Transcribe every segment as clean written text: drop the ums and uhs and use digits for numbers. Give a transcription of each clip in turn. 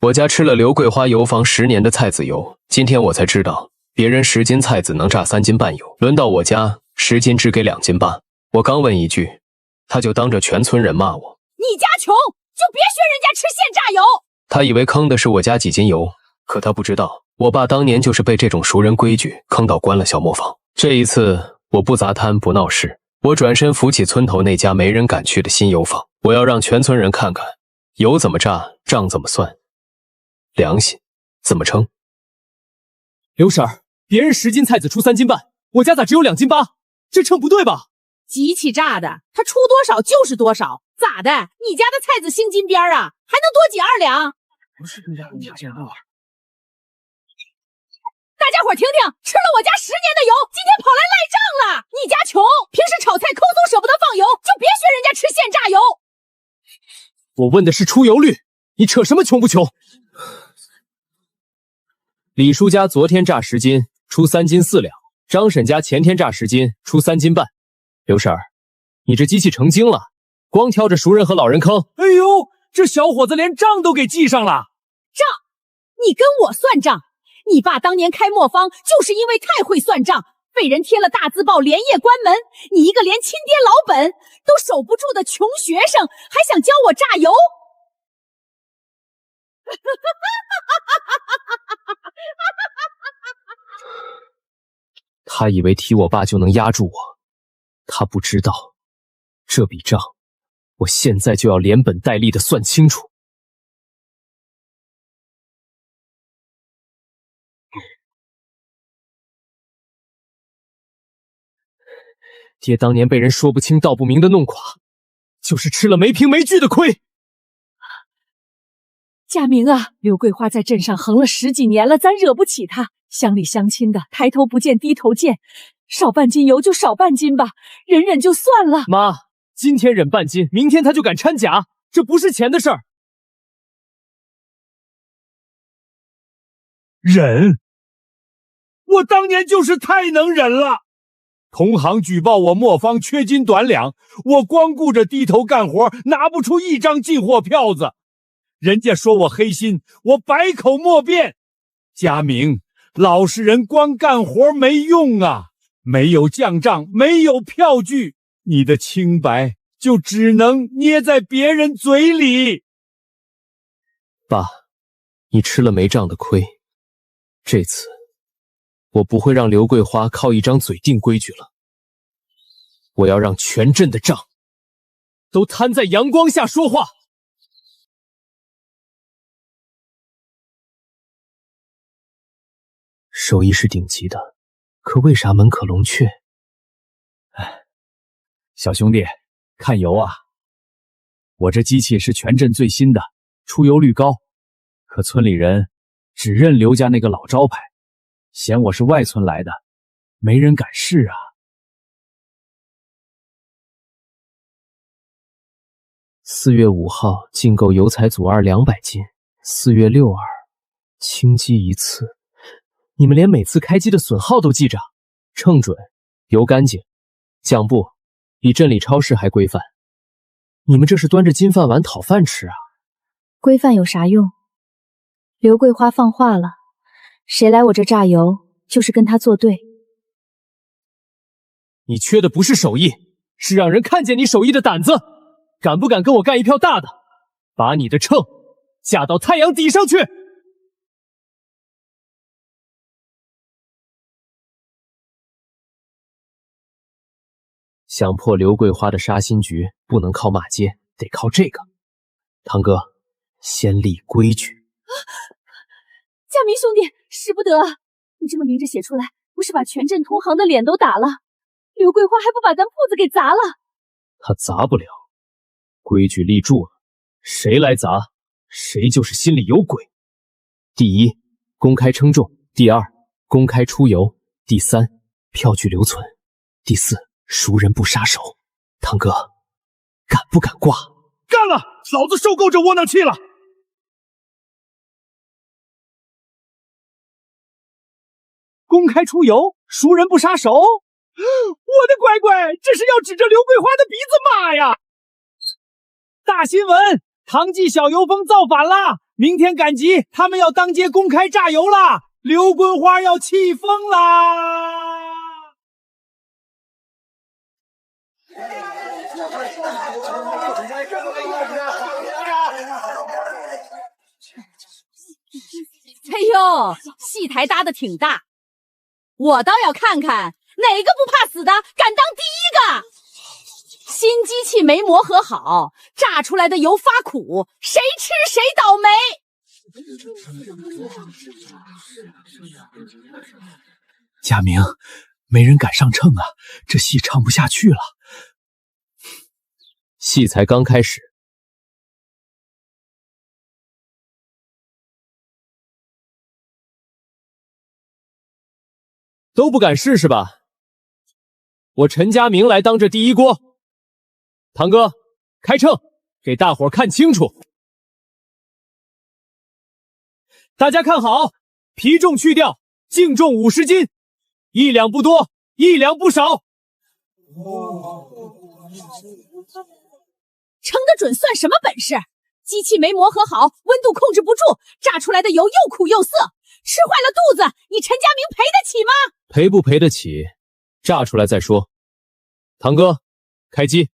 我家吃了刘桂花油坊10年的菜籽油，今天我才知道，别人10斤菜籽能榨3斤半油，轮到我家10斤只给2斤8。我刚问一句，他就当着全村人骂我：“你家穷，就别学人家吃现榨油。”他以为坑的是我家几斤油，可他不知道，我爸当年就是被这种熟人规矩坑到关了小磨坊。这一次，我不砸摊不闹事，我转身扶起村头那家没人敢去的新油坊，我要让全村人看看油怎么榨，账怎么算，良心怎么称。刘婶儿，别人10斤菜籽出3斤半，我家咋只有2斤8？这秤不对吧？机器榨的，它出多少就是多少，咋的？你家的菜籽镶金边啊，还能多几2两？不是你家钱了。大家伙听听，吃了我家10年的油，今天跑来赖账了。你家穷，平时炒菜抠搜舍不得放油，就别学人家吃现榨油。我问的是出油率，你扯什么穷不穷？李叔家昨天榨10斤，出3斤4两；张婶家前天榨10斤，出3斤半。刘婶儿，你这机器成精了，光挑着熟人和老人坑。哎呦，这小伙子连账都给记上了。账？你跟我算账？你爸当年开磨坊就是因为太会算账，被人贴了大字报，连夜关门。你一个连亲爹老本都守不住的穷学生，还想教我榨油？他以为踢我爸就能压住我，他不知道，这笔账我现在就要连本带利的算清楚。爹当年被人说不清道不明的弄垮，就是吃了没凭没据的亏。佳明啊，刘桂花在镇上横了10几年了，咱惹不起她。乡里乡亲的，抬头不见低头见，少半斤油就少半斤吧，忍忍就算了。妈，今天忍半斤，明天他就敢掺假，这不是钱的事儿。忍？我当年就是太能忍了。同行举报我磨坊缺斤短两，我光顾着低头干活，拿不出1张进货票子。人家说我黑心，我百口莫辩。佳明，老实人光干活没用啊，没有酱账，没有票据，你的清白就只能捏在别人嘴里。爸，你吃了没账的亏，这次我不会让刘桂花靠一张嘴定规矩了，我要让全镇的账都摊在阳光下说话。手艺是顶级的，可为啥门可龙雀？哎，小兄弟，看油啊！我这机器是全镇最新的，出油率高，可村里人只认刘家那个老招牌，嫌我是外村来的，没人敢试啊。4月5号进购油彩组2 200斤，4月6日清机1次。你们连每次开机的损耗都记着，称准，油干净，酱布比镇里超市还规范。你们这是端着金饭碗讨饭吃啊！规范有啥用？刘桂花放话了，谁来我这榨油，就是跟他作对。你缺的不是手艺，是让人看见你手艺的胆子。敢不敢跟我干一票大的？把你的秤架到太阳底上去！想破刘桂花的杀心局，不能靠骂街，得靠这个。堂哥，先立规矩。佳明兄弟，使不得！你这么明着写出来，不是把全镇同行的脸都打了？刘桂花还不把咱铺子给砸了？他砸不了，规矩立住了，谁来砸，谁就是心里有鬼。第一，公开称重；第二，公开出油；第三，票据留存；第四，熟人不杀手。堂哥，敢不敢挂？干了！老子受够这窝囊气了！公开出油，熟人不杀手。我的乖乖，这是要指着刘桂花的鼻子骂呀！大新闻，唐记小油坊造反了，明天赶集，他们要当街公开榨油啦！刘桂花要气疯啦！哎呦，戏台搭的挺大，我倒要看看哪个不怕死的敢当第一个。新机器没磨合好，榨出来的油发苦，谁吃谁倒霉。佳明，没人敢上秤啊，这戏唱不下去了。戏才刚开始，都不敢试试吧？我陈家明来当这第一锅。堂哥，开秤，给大伙看清楚。大家看好，皮重去掉，净重50斤，1两不多，1两不少。称得准算什么本事？机器没磨合好，温度控制不住，榨出来的油又苦又涩，吃坏了肚子，你陈家明赔得起吗？赔不赔得起，榨出来再说。堂哥，开机。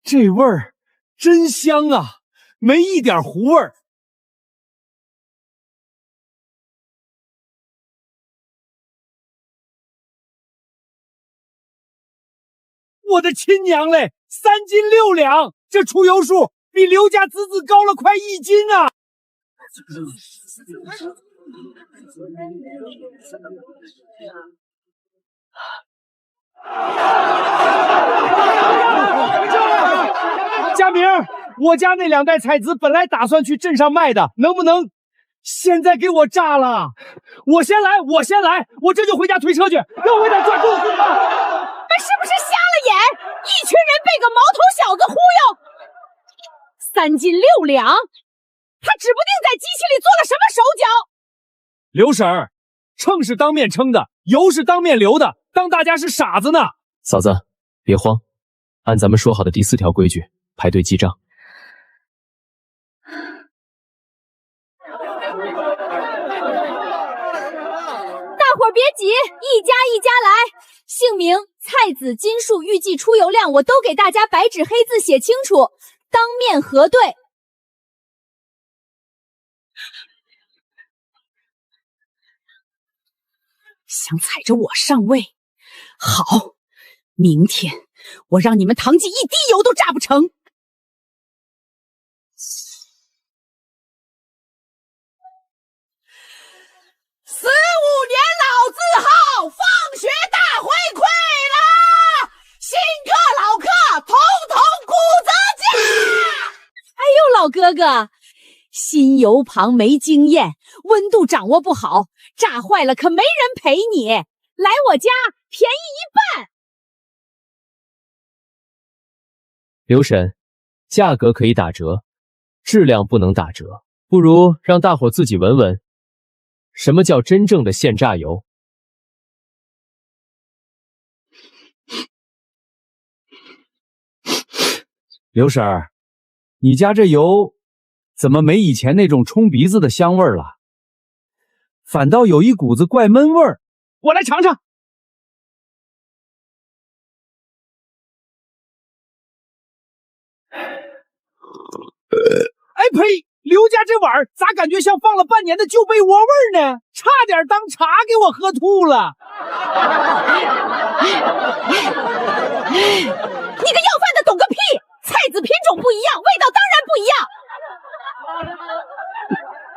这味儿真香啊，没一点糊味儿。我的亲娘嘞，3斤6两，这出油数比刘家子子高了快1斤啊！佳明，我家那2袋菜籽本来打算去镇上卖的，能不能现在给我榨了？我先来，我这就回家推车去，给我点转肚子吧！们是不是瞎了眼？一群人被个毛头小子忽悠，3斤6两，他指不定在机器里做了什么手脚。刘婶儿，秤是当面称的，油是当面流的，当大家是傻子呢。嫂子，别慌，按咱们说好的第4条规矩，排队记账。大伙儿别急，一家一家来，姓名、菜籽、斤数、预计出油量，我都给大家白纸黑字写清楚，当面核对。想踩着我上位？好，明天我让你们堂记一滴油都榨不成。45年老字号，放学大回馈啦！新课老课，统统骨折价！哎呦，老哥哥，新油旁没经验，温度掌握不好，炸坏了可没人陪你。来我家便宜1半。刘婶，价格可以打折，质量不能打折，不如让大伙自己闻闻，什么叫真正的现榨油。刘婶儿，你家这油怎么没以前那种冲鼻子的香味儿了？反倒有一股子怪闷味儿。我来尝尝。哎呸！刘家这碗咋感觉像放了半年的旧被窝味儿呢？差点当茶给我喝吐了。你个要饭的懂个屁！菜籽品种不一样，味道当然不一样。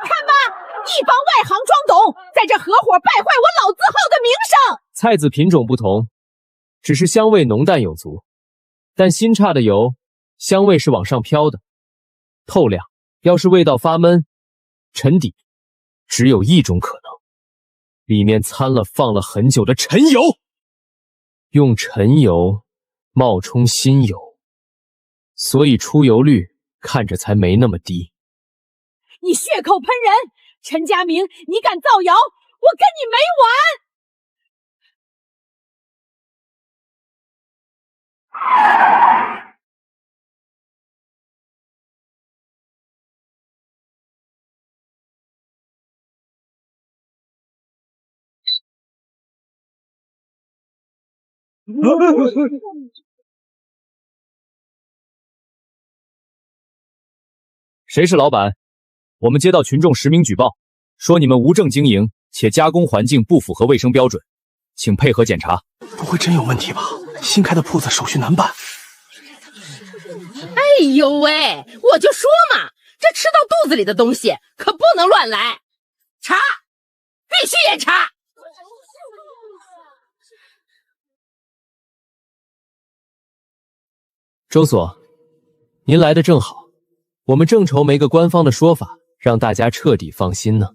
看吧，一帮外行装懂，在这合伙败坏我老字号的名声。菜籽品种不同，只是香味浓淡有足，但新榨的油香味是往上飘的，透亮。要是味道发闷、沉底，只有一种可能，里面掺了放了很久的陈油。用陈油冒充新油，所以出油率看着才没那么低。你血口喷人，陈家明，你敢造谣，我跟你没完！谁是老板？我们接到群众实名举报，说你们无证经营，且加工环境不符合卫生标准，请配合检查。不会真有问题吧？新开的铺子手续难办。哎呦喂，我就说嘛，这吃到肚子里的东西可不能乱来，查，必须严查。周所，您来的正好，我们正愁没个官方的说法，让大家彻底放心呢。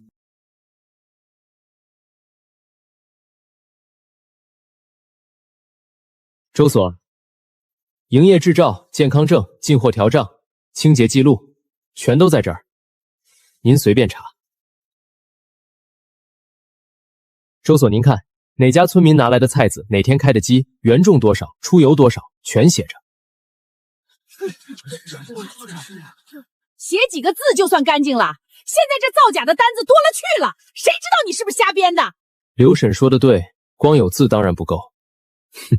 周所，营业执照、健康证、进货条账、清洁记录，全都在这儿，您随便查。周所，您看哪家村民拿来的菜籽，哪天开的鸡，原重多少，出油多少，全写着。写几个字就算干净了。现在这造假的单子多了去了，谁知道你是不是瞎编的？刘婶说的对，光有字当然不够。哼。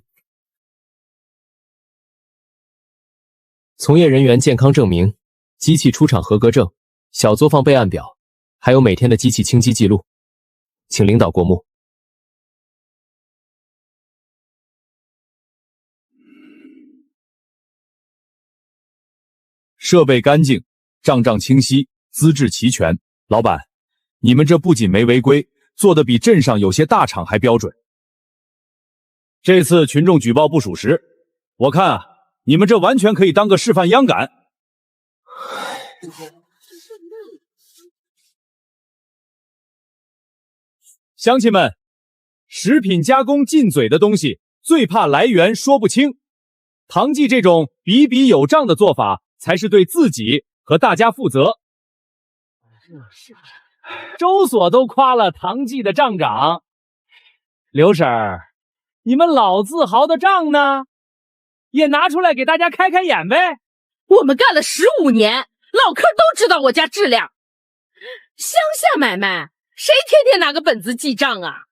从业人员健康证明、机器出厂合格证、小作坊备案表，还有每天的机器清机记录，请领导过目。设备干净，账清晰，资质齐全。老板，你们这不仅没违规，做的比镇上有些大厂还标准。这次群众举报不属实，我看啊，你们这完全可以当个示范秧感。乡亲们，食品加工进嘴的东西，最怕来源说不清。唐记这种笔笔有账的做法，才是对自己和大家负责。周所都夸了唐记的账长，刘婶儿，你们老字号的账呢？也拿出来给大家开开眼呗。我们干了15年，老客都知道我家质量。乡下买卖，谁天天拿个本子记账啊？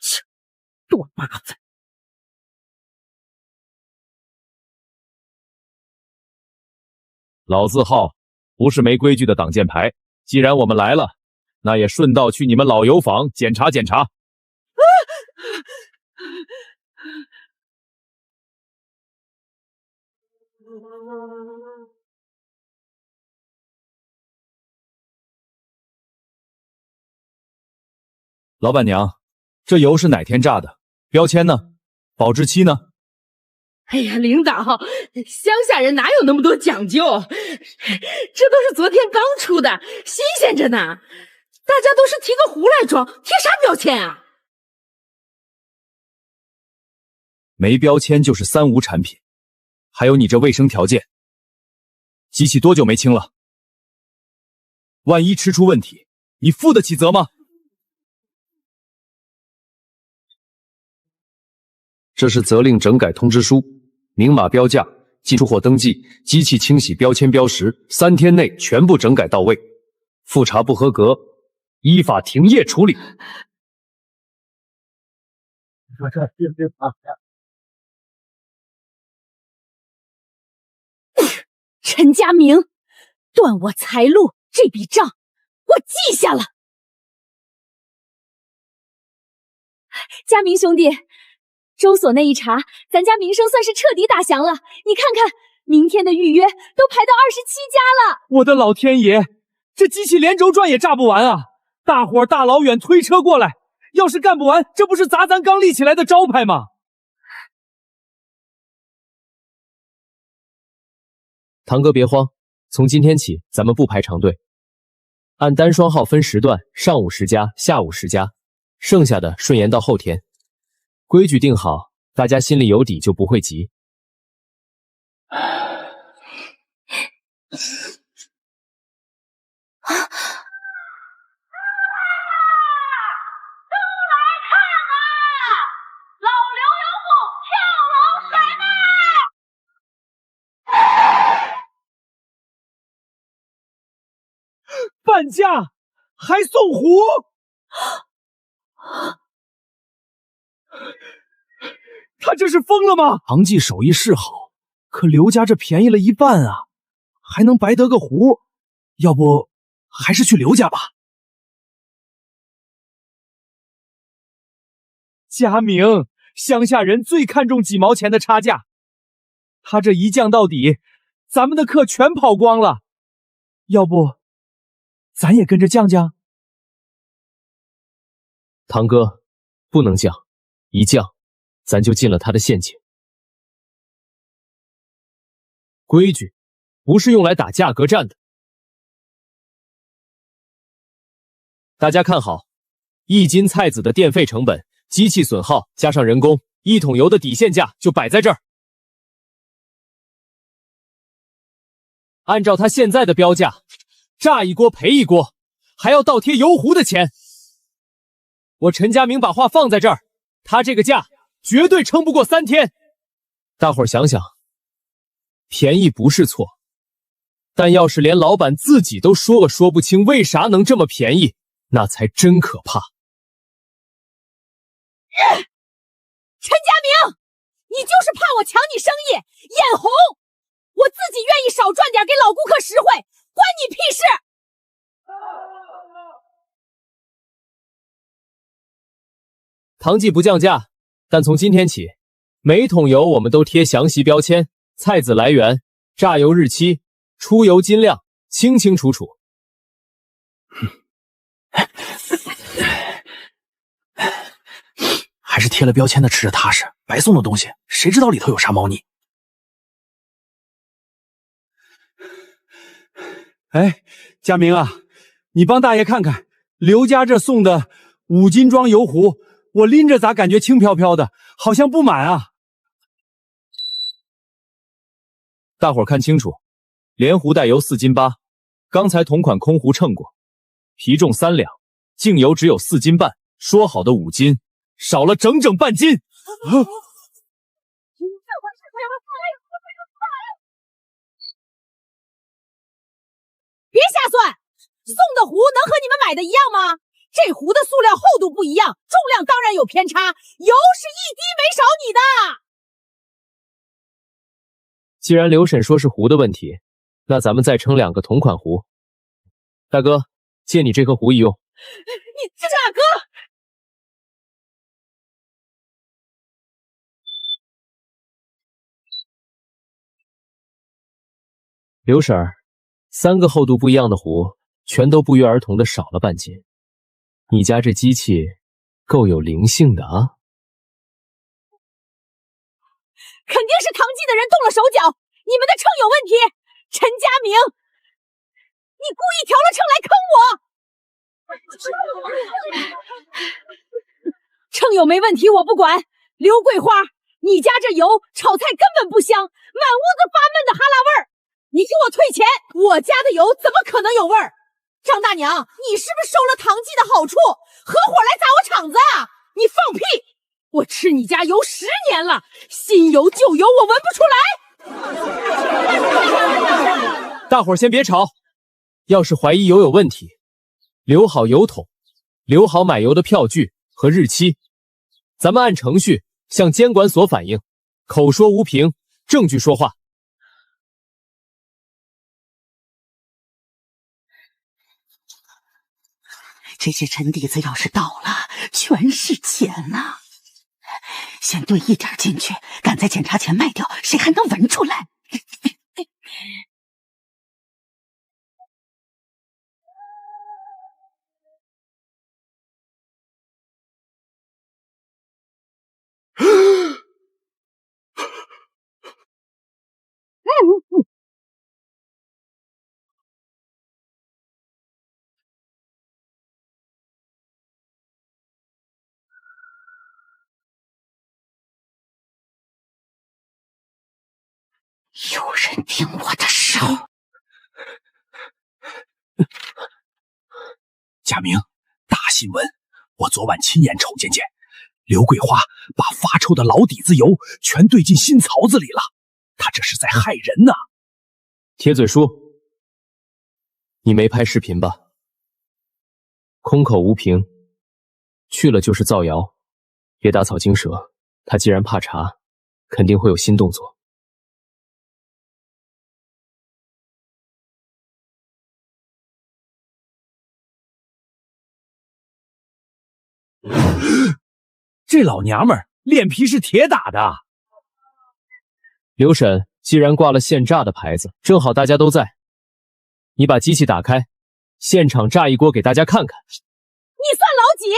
切，多麻烦！老字号不是没规矩的挡箭牌，既然我们来了，那也顺道去你们老油坊检查检查。老板娘，这油是哪天榨的？标签呢？保质期呢？哎呀，领导，乡下人哪有那么多讲究？这都是昨天刚出的，新鲜着呢。大家都是提个壶来装，贴啥标签啊？没标签就是3无产品。还有你这卫生条件，机器多久没清了？万一吃出问题，你负得起责吗？这是责令整改通知书，明码标价，进出货登记，机器清洗标签标识，3天内全部整改到位。复查不合格，依法停业处理。陈家明，断我财路，这笔账我记下了。佳明兄弟，周所那一查，咱家名声算是彻底打响了。你看看，明天的预约都排到27家了。我的老天爷，这机器连轴转也炸不完啊！大伙儿大老远推车过来，要是干不完，这不是砸咱刚立起来的招牌吗？堂哥别慌，从今天起咱们不排长队，按单双号分时段，上午10家，下午10家，剩下的顺延到后天。规矩定好，大家心里有底，就不会急。半价还送壶，他这是疯了吗？唐记手艺是好，可刘家这便宜了一半啊，还能白得个壶？要不还是去刘家吧。佳明，乡下人最看重几毛钱的差价，他这一降到底，咱们的客全跑光了。要不，咱也跟着降降？堂哥，不能降，一降，咱就进了他的陷阱。规矩不是用来打价格战的。大家看好，1斤菜籽的电费成本、机器损耗加上人工，1桶油的底线价就摆在这儿。按照他现在的标价，炸一锅赔一锅，还要倒贴油壶的钱。我陈家明把话放在这儿，他这个价绝对撑不过3天。大伙儿想想，便宜不是错，但要是连老板自己都说不清为啥能这么便宜，那才真可怕。陈家明，你就是怕我抢你生意，眼红！我自己愿意少赚点给老顾客实惠，关你屁事！唐记不降价，但从今天起，每桶油我们都贴详细标签，菜籽来源、榨油日期、出油斤量，清清楚楚。还是贴了标签的吃着踏实，白送的东西谁知道里头有啥猫腻？哎，佳明啊，你帮大爷看看，刘家这送的5斤装油壶，我拎着咋感觉轻飘飘的，好像不满啊？大伙儿看清楚，连壶带油4斤8，刚才同款空壶称过，皮重3两，净油只有4斤半，说好的5斤，少了整整半斤。别瞎算，送的壶能和你们买的一样吗？这壶的塑料厚度不一样，重量当然有偏差，油是一滴没少你的。既然刘婶说是壶的问题，那咱们再称2个同款壶。大哥，借你这颗壶一用。你这大哥！刘婶儿，3个厚度不一样的壶，全都不约而同的少了半斤。你家这机器够有灵性的啊！肯定是唐记的人动了手脚，你们的秤有问题。陈家明，你故意调了秤来坑我。秤有没问题我不管，刘桂花，你家这油炒菜根本不香，满屋子发闷的哈喇味儿。你给我退钱，我家的油怎么可能有味儿？张大娘，你是不是收了唐记的好处，合伙来砸我场子啊？你放屁！我吃你家油10年了，新油旧油我闻不出来。大伙儿先别吵，要是怀疑油有问题，留好油桶，留好买油的票据和日期，咱们按程序向监管所反映，口说无凭，证据说话。这些沉底子要是倒了，全是钱呐！先兑一点进去，赶在检查前卖掉，谁还能闻出来？有人盯我的手。贾明，大新闻！我昨晚亲眼瞅见，刘桂花把发臭的老底子油全兑进新槽子里了，她这是在害人呢！铁嘴叔，你没拍视频吧？空口无凭，去了就是造谣，别打草惊蛇。他既然怕查，肯定会有新动作。这老娘们儿脸皮是铁打的。刘婶，既然挂了现炸的牌子，正好大家都在，你把机器打开，现场炸一锅给大家看看。你算老几？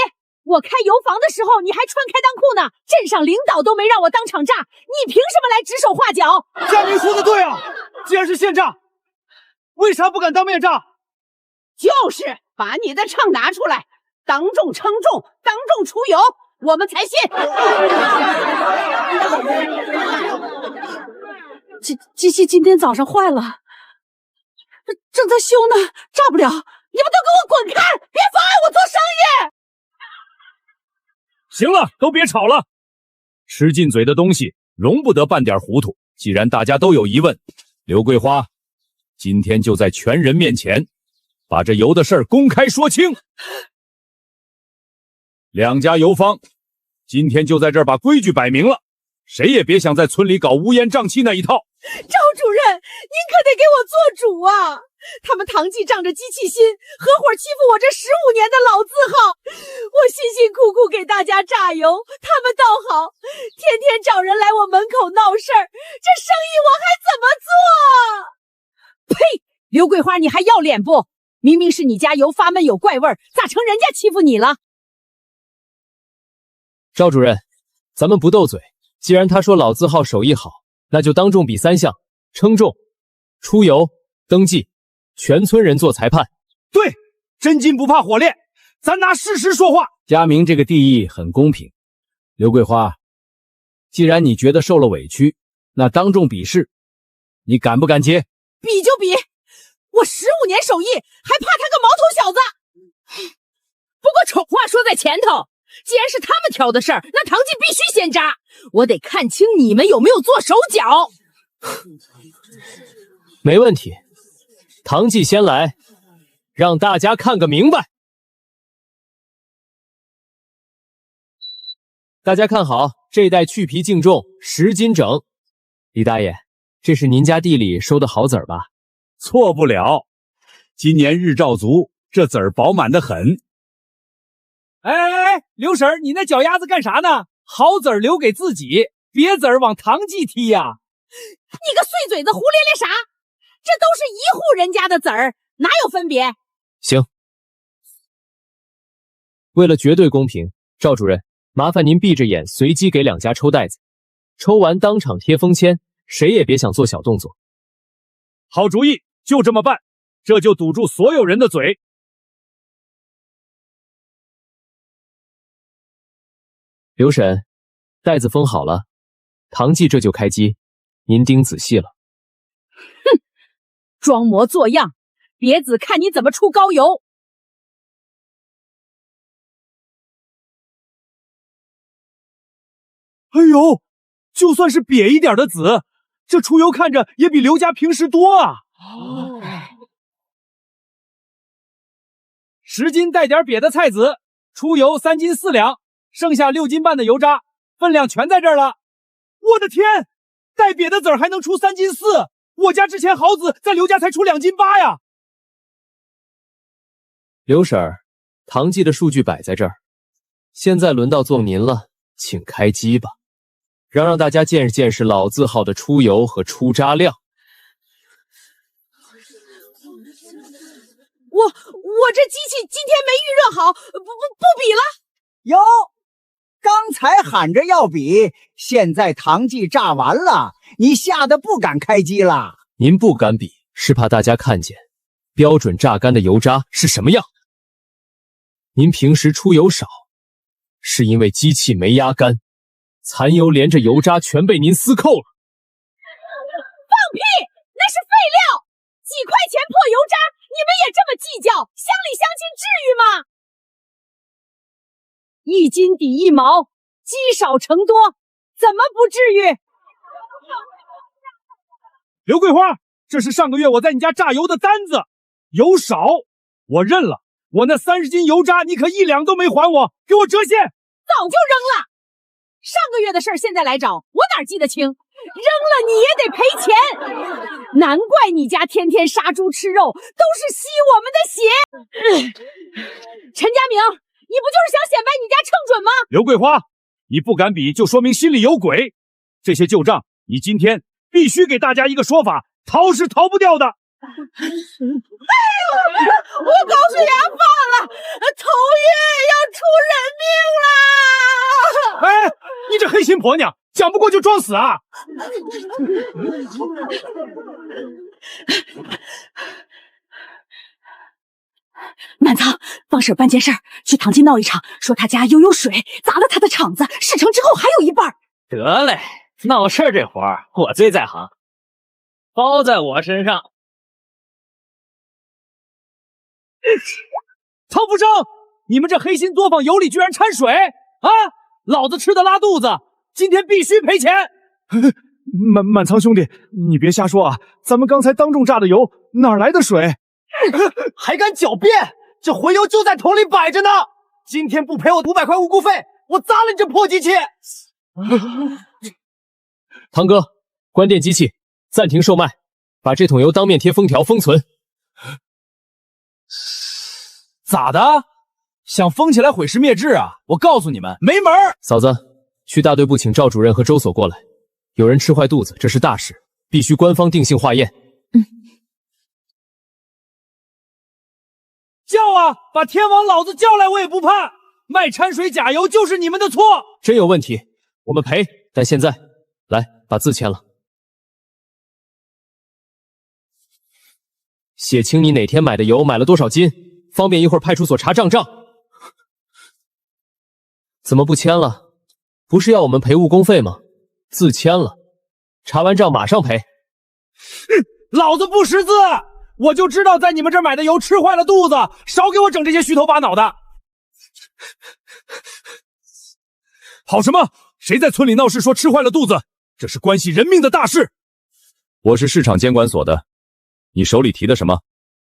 我开油房的时候你还穿开裆裤呢，镇上领导都没让我当场炸，你凭什么来指手画脚？佳明说的对啊，既然是现炸，为啥不敢当面炸？就是把你的秤拿出来，当众称重，当众出油，我们才信。机器今天早上坏了，正在修呢，炸不了。你们都给我滚开，别妨碍我做生意！行了，都别吵了。吃进嘴的东西容不得半点糊涂。既然大家都有疑问，刘桂花，今天就在全人面前把这油的事儿公开说清。两家油坊今天就在这儿把规矩摆明了，谁也别想在村里搞乌烟瘴气那一套。赵主任，您可得给我做主啊！他们唐记仗着机器心，合伙欺负我这15年的老字号。我辛辛苦苦给大家榨油，他们倒好，天天找人来我门口闹事儿，这生意我还怎么做？呸！刘桂花，你还要脸不？明明是你家油发闷有怪味儿，咋成人家欺负你了？赵主任，咱们不斗嘴，既然他说老字号手艺好，那就当众比3项：称重、出油、登记，全村人做裁判。对，真金不怕火炼，咱拿事实说话。佳明这个地议很公平。刘桂花，既然你觉得受了委屈，那当众比试，你敢不敢接？比就比，我15年手艺，还怕他个毛头小子？不过丑话说在前头，既然是他们挑的事儿，那唐记必须先扎。我得看清你们有没有做手脚。没问题，唐记先来，让大家看个明白。大家看好，这袋去皮净重10斤整。李大爷，这是您家地里收的好籽儿吧？错不了，今年日照足，这籽儿饱满得很。哎，刘婶儿，你那脚丫子干啥呢？好籽儿留给自己，别籽儿往唐记踢呀！你个碎嘴子，胡咧咧啥？这都是一户人家的籽儿，哪有分别？行，为了绝对公平，赵主任，麻烦您闭着眼，随机给2家抽袋子，抽完当场贴封签，谁也别想做小动作。好主意，就这么办，这就堵住所有人的嘴。刘婶，袋子封好了，唐记这就开机，您盯仔细了。哼，装模作样，别子看你怎么出高油。哎呦，就算是瘪一点的籽，这出油看着也比刘家平时多啊。10斤带点瘪的菜籽，出油3斤4两，剩下6斤半的油渣，分量全在这儿了。我的天，带瘪的籽儿还能出3斤4，我家之前好籽在刘家才出2斤8呀。刘婶儿，唐记的数据摆在这儿，现在轮到做您了，请开机吧，让大家见识见识老字号的出油和出渣量。我这机器今天没预热好，不比了。哟，刚才喊着要比，现在唐记炸完了，你吓得不敢开机了。您不敢比，是怕大家看见标准榨干的油渣是什么样。您平时出油少，是因为机器没压干，残油连着油渣全被您撕扣了。放屁，那是废料，几块钱破油渣，你们也这么计较，乡里乡亲至于吗？1斤抵1毛，积少成多，怎么不至于？刘桂花，这是上个月我在你家榨油的单子，油少，我认了。我那30斤油渣，你可1两都没还我，给我折现。早就扔了。上个月的事儿现在来找，我哪记得清？扔了你也得赔钱。难怪你家天天杀猪吃肉，都是吸我们的血。陈家明，你不就是想显摆你家秤准吗？刘桂花，你不敢比，就说明心里有鬼。这些旧账，你今天必须给大家一个说法，逃是逃不掉的。哎呦，我高血压犯了，头晕，要出人命了！哎，你这黑心婆娘，讲不过就装死啊！满仓，帮婶办件事儿，去唐记闹一场，说他家又有水砸了他的厂子，事成之后还有一半。得嘞，闹事儿这活儿我最在行，包在我身上。唐福生，你们这黑心作坊油里居然掺水啊！老子吃的拉肚子，今天必须赔钱！满仓兄弟，你别瞎说啊！咱们刚才当众榨的油，哪来的水？还敢狡辩？这回油就在桶里摆着呢！今天不赔我500块无辜费，我砸了你这破机器！堂哥，关电机器，暂停售卖，把这桶油当面贴封条封存。咋的？想封起来毁尸灭迹啊？我告诉你们，没门儿！嫂子，去大队部请赵主任和周所过来，有人吃坏肚子，这是大事，必须官方定性化验。叫啊！把天王老子叫来，我也不怕。卖掺水假油就是你们的错。真有问题，我们赔。但现在，来把字签了，写清你哪天买的油，买了多少斤，方便一会儿派出所查账账。怎么不签了？不是要我们赔误工费吗？字签了，查完账马上赔。老子不识字！我就知道在你们这儿买的油吃坏了肚子，少给我整这些虚头巴脑的。跑什么？谁在村里闹事说吃坏了肚子？这是关系人命的大事。我是市场监管所的，你手里提的什么？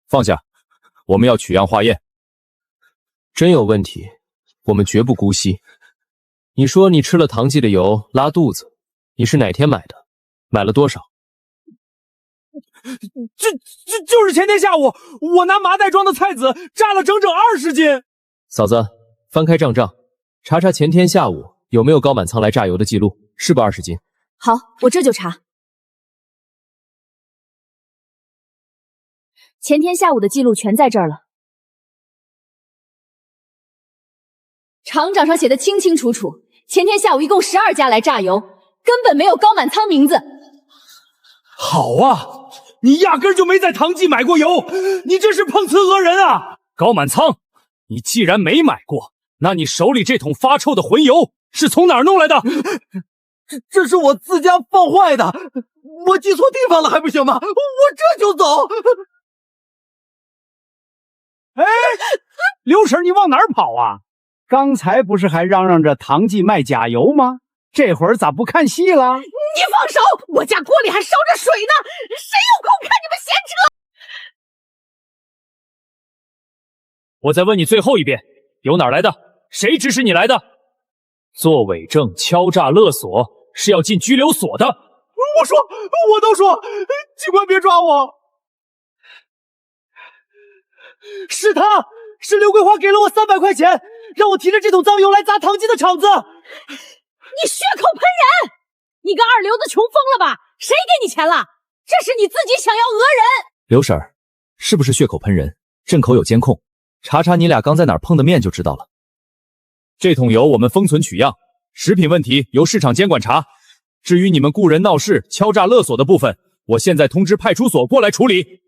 放下，我们要取样化验。真有问题，我们绝不姑息。你说你吃了唐记的油拉肚子，你是哪天买的？买了多少？就是前天下午，我拿麻袋装的菜籽榨了整整20斤。嫂子，翻开账查查前天下午有没有高满仓来榨油的记录，是不20斤？好，我这就查。前天下午的记录全在这儿了，厂长上写的清清楚楚，前天下午一共12家来榨油，根本没有高满仓名字。好啊，你压根就没在唐记买过油，你这是碰瓷讹人啊！高满仓，你既然没买过，那你手里这桶发臭的混油是从哪儿弄来的？这是我自家放坏的，我记错地方了还不行吗？我这就走。哎，刘婶，你往哪儿跑啊？刚才不是还嚷嚷着唐记卖假油吗？这会儿咋不看戏了？你放手！我家锅里还烧着水呢，谁有空看你们闲扯？我再问你最后一遍，油哪儿来的？谁指使你来的？做伪证、敲诈勒索是要进拘留所的。我都说，警官别抓我。是他，是刘桂花给了我300块钱，让我提着这桶脏油来砸唐记的厂子。你血口喷人！你个二流子穷疯了吧？谁给你钱了？这是你自己想要讹人。刘婶儿，是不是血口喷人？镇口有监控，查查你俩刚在哪儿碰的面就知道了。这桶油我们封存取样，食品问题由市场监管查。至于你们雇人闹事、敲诈勒索的部分，我现在通知派出所过来处理。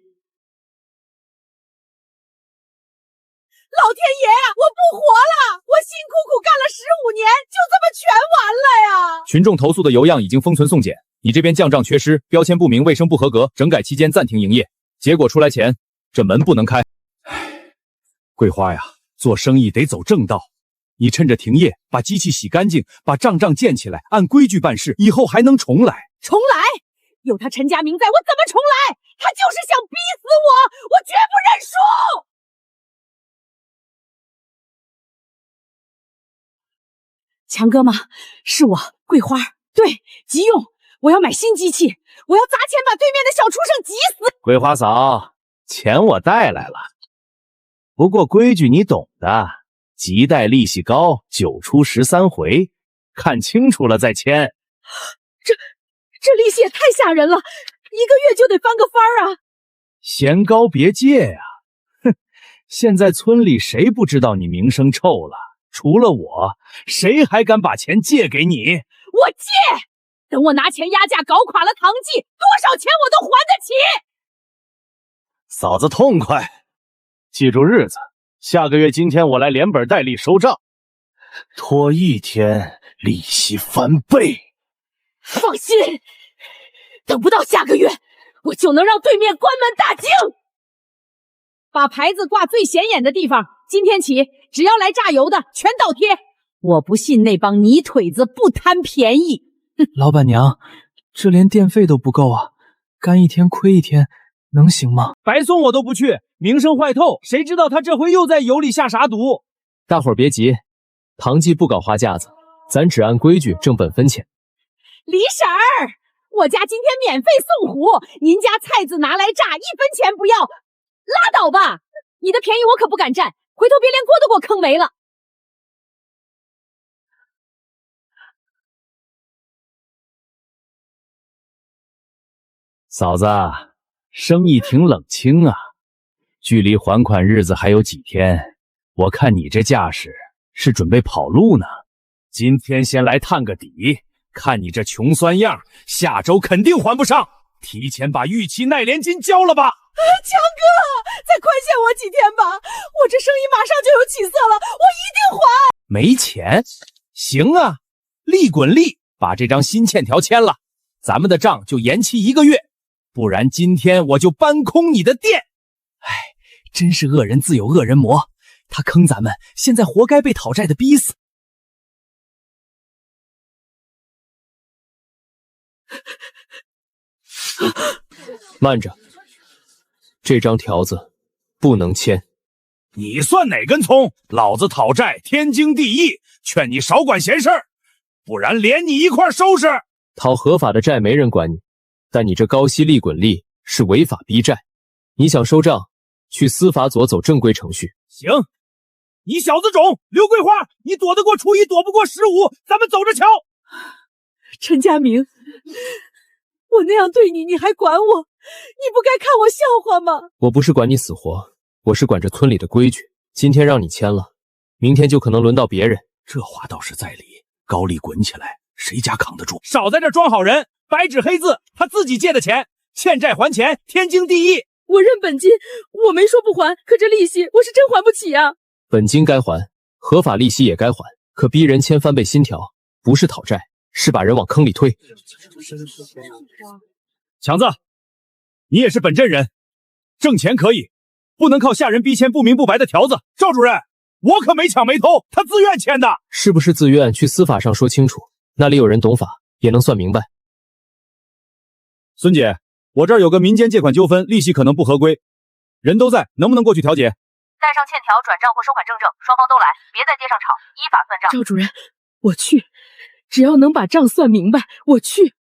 老天爷呀，我不活了！我辛苦苦干了15年，就这么全完了呀！群众投诉的油样已经封存送检，你这边酱账缺失，标签不明，卫生不合格，整改期间暂停营业。结果出来前，这门不能开。唉，桂花呀，做生意得走正道。你趁着停业，把机器洗干净，把账建起来，按规矩办事，以后还能重来。重来？有他陈家明在，我怎么重来？他就是想逼死我，我绝不认输！强哥吗？是我，桂花。对，急用，我要买新机器，我要砸钱把对面的小畜生急死。桂花嫂，钱我带来了，不过规矩你懂的，急贷利息高，9出13回，看清楚了再签。这利息也太吓人了，1个月就得翻个番儿啊！嫌高别借呀！哼，现在村里谁不知道你名声臭了？除了我，谁还敢把钱借给你？我借，等我拿钱压价搞垮了唐记，多少钱我都还得起。嫂子痛快，记住日子，下个月今天我来连本带利收账，拖1天利息翻倍。放心，等不到下个月，我就能让对面关门大吉。把牌子挂最显眼的地方，今天起，只要来榨油的全倒贴。我不信那帮泥腿子不贪便宜。老板娘，这连电费都不够啊，干1天亏1天，能行吗？白送我都不去，名声坏透，谁知道他这回又在油里下啥毒？大伙儿别急，唐记不搞花架子，咱只按规矩挣本分钱。李婶儿，我家今天免费送壶，您家菜籽拿来榨，1分钱不要。拉倒吧，你的便宜我可不敢占，回头别连锅都给我坑没了。嫂子，生意挺冷清啊，距离还款日子还有几天，我看你这架势是准备跑路呢。今天先来探个底，看你这穷酸样，下周肯定还不上，提前把逾期耐连金交了吧。强哥，再宽限我几天吧，我这生意马上就有起色了，我一定还。没钱？行啊，利滚利，把这张新欠条签了，咱们的账就延期1个月，不然今天我就搬空你的店。哎，真是恶人自有恶人磨，他坑咱们，现在活该被讨债的逼死。慢着，这张条子不能签。你算哪根葱？老子讨债天经地义，劝你少管闲事儿，不然连你一块收拾。讨合法的债没人管你，但你这高息利滚利是违法逼债，你想收账，去司法所走正规程序。行，你小子种，刘桂花，你躲得过初一，躲不过15，咱们走着瞧。陈家明，我那样对你，你还管我？你不该看我笑话吗？我不是管你死活，我是管这村里的规矩。今天让你签了，明天就可能轮到别人。这话倒是在理，高利滚起来，谁家扛得住？少在这装好人，白纸黑字，他自己借的钱，欠债还钱，天经地义。我认本金，我没说不还，可这利息我是真还不起啊。本金该还，合法利息也该还，可逼人签翻倍新条，不是讨债，是把人往坑里推。强子，你也是本镇人，挣钱可以，不能靠下人逼签不明不白的条子。赵主任，我可没抢没偷，他自愿签的。是不是自愿？去司法上说清楚，那里有人懂法，也能算明白。孙姐，我这儿有个民间借款纠纷，利息可能不合规，人都在，能不能过去调解？带上欠条、转账或收款证，双方都来，别在街上吵，依法算账。赵主任，我去，只要能把账算明白，我去。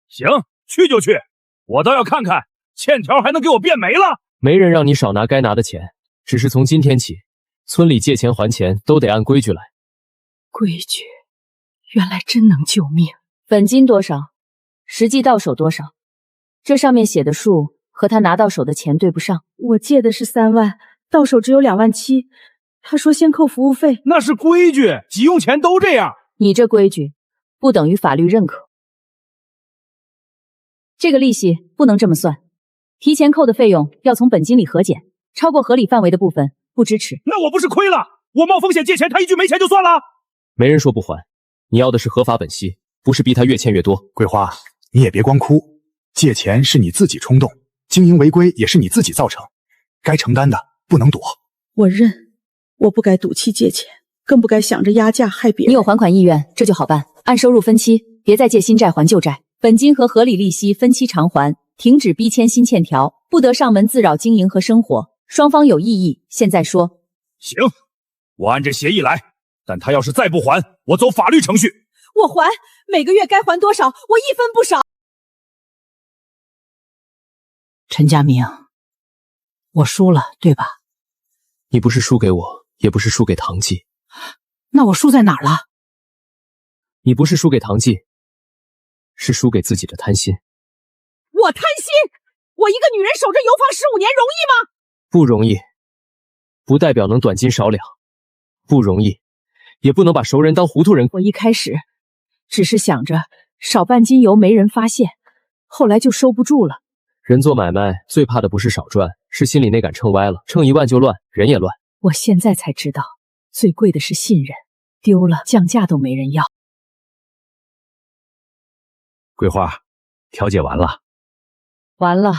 行，去就去，我倒要看看欠条还能给我变没了。没人让你少拿该拿的钱，只是从今天起，村里借钱还钱都得按规矩来。规矩，原来真能救命。本金多少，实际到手多少，这上面写的数和他拿到手的钱对不上。我借的是3万，到手只有2万7，他说先扣服务费。那是规矩，急用钱都这样。你这规矩不等于法律认可。这个利息不能这么算，提前扣的费用要从本金里核减，超过合理范围的部分不支持。那我不是亏了？我冒风险借钱，他一句没钱就算了？没人说不还，你要的是合法本息，不是逼他越欠越多。桂花，你也别光哭，借钱是你自己冲动，经营违规也是你自己造成，该承担的不能躲。我认，我不该赌气借钱，更不该想着压价害别人。你有还款意愿，这就好办，按收入分期，别再借新债还旧债，本金和合理利息分期偿还，停止逼签新欠条，不得上门自扰经营和生活。双方有异议，现在说。行，我按这协议来，但他要是再不还，我走法律程序。我还，每个月该还多少，我一分不少。陈家明，我输了，对吧？你不是输给我，也不是输给唐季，那我输在哪儿了？你不是输给唐季，是输给自己的贪心。我贪心？我一个女人守着油坊15年容易吗？不容易，不代表能短斤少两，不容易，也不能把熟人当糊涂人。我一开始只是想着少半斤油没人发现，后来就收不住了。人做买卖最怕的不是少赚，是心里那杆秤歪了，秤一万就乱，人也乱。我现在才知道，最贵的是信任，丢了降价都没人要。桂花，调解完了。完了，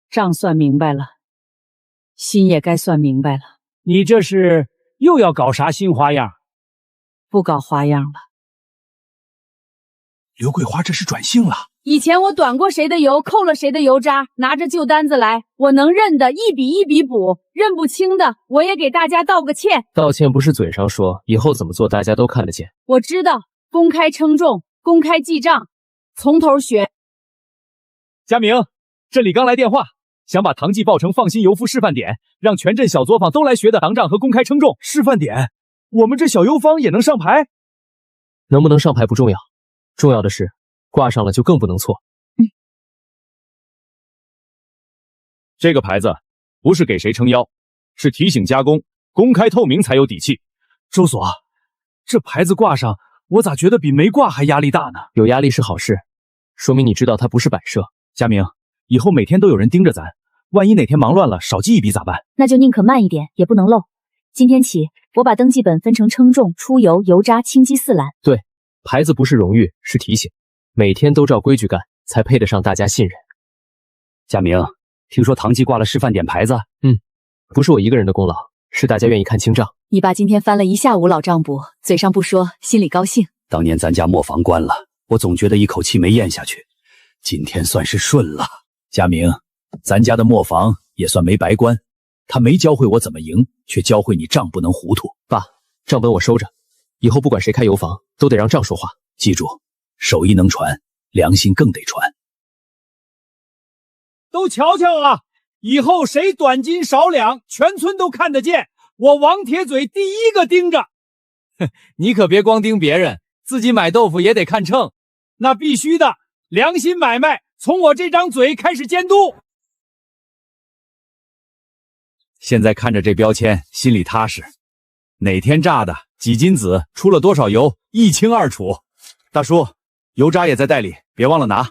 账算明白了，心也该算明白了。你这是又要搞啥新花样？不搞花样了。刘桂花这是转性了。以前我短过谁的油，扣了谁的油渣，拿着旧单子来，我能认的一笔一笔补，认不清的我也给大家道个歉。道歉不是嘴上说，以后怎么做大家都看得见。我知道，公开称重，公开记账，从头学。佳明，镇里刚来电话，想把唐记报成放心油夫示范点，让全镇小作坊都来学的当账和公开称重。示范点？我们这小油坊也能上牌？能不能上牌不重要，重要的是挂上了就更不能错。这个牌子不是给谁撑腰，是提醒加工，公开透明才有底气。周所，这牌子挂上，我咋觉得比没挂还压力大呢？有压力是好事，说明你知道它不是摆设。佳明，以后每天都有人盯着咱，万一哪天忙乱了少记一笔咋办？那就宁可慢一点，也不能漏。今天起，我把登记本分成称重、出油、油渣、清机4栏。对，牌子不是荣誉，是提醒，每天都照规矩干，才配得上大家信任。佳明，听说唐记挂了示范点牌子？不是我一个人的功劳，是大家愿意看清账。你爸今天翻了一下午老账簿，嘴上不说，心里高兴。当年咱家磨坊关了，我总觉得一口气没咽下去。今天算是顺了。佳明，咱家的磨坊也算没白关，他没教会我怎么赢，却教会你账不能糊涂。爸，账本我收着，以后不管谁开油坊，都得让账说话。记住，手艺能传，良心更得传。都瞧瞧啊，以后谁短斤少两，全村都看得见。我王铁嘴第一个盯着。你可别光盯别人，自己买豆腐也得看秤。那必须的，良心买卖从我这张嘴开始监督。现在看着这标签，心里踏实。哪天榨的，几斤子，出了多少油，一清二楚。大叔，油渣也在袋里，别忘了拿。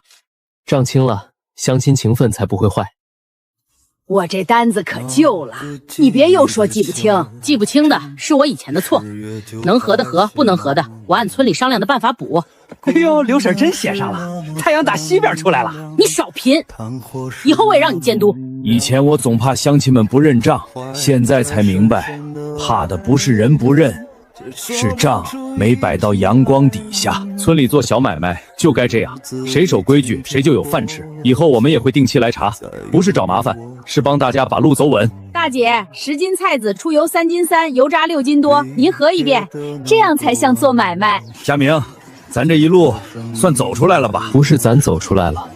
账清了，乡亲情分才不会坏。我这单子可旧了，你别又说记不清。记不清的是我以前的错，能合的合，不能合的我按村里商量的办法补。哎呦，刘婶真写上了，太阳打西边出来了。你少贫，以后我也让你监督。以前我总怕乡亲们不认账，现在才明白，怕的不是人不认，是账没摆到阳光底下。村里做小买卖就该这样，谁守规矩谁就有饭吃。以后我们也会定期来查，不是找麻烦，是帮大家把路走稳。大姐，10斤菜籽，出油3斤3，油渣6斤多，您核一遍，这样才像做买卖。佳明，咱这一路算走出来了吧？不是咱走出来了，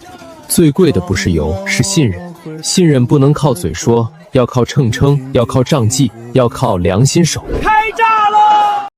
最贵的不是油，是信任。信任不能靠嘴说，要靠秤称，要靠账记，要靠良心守。开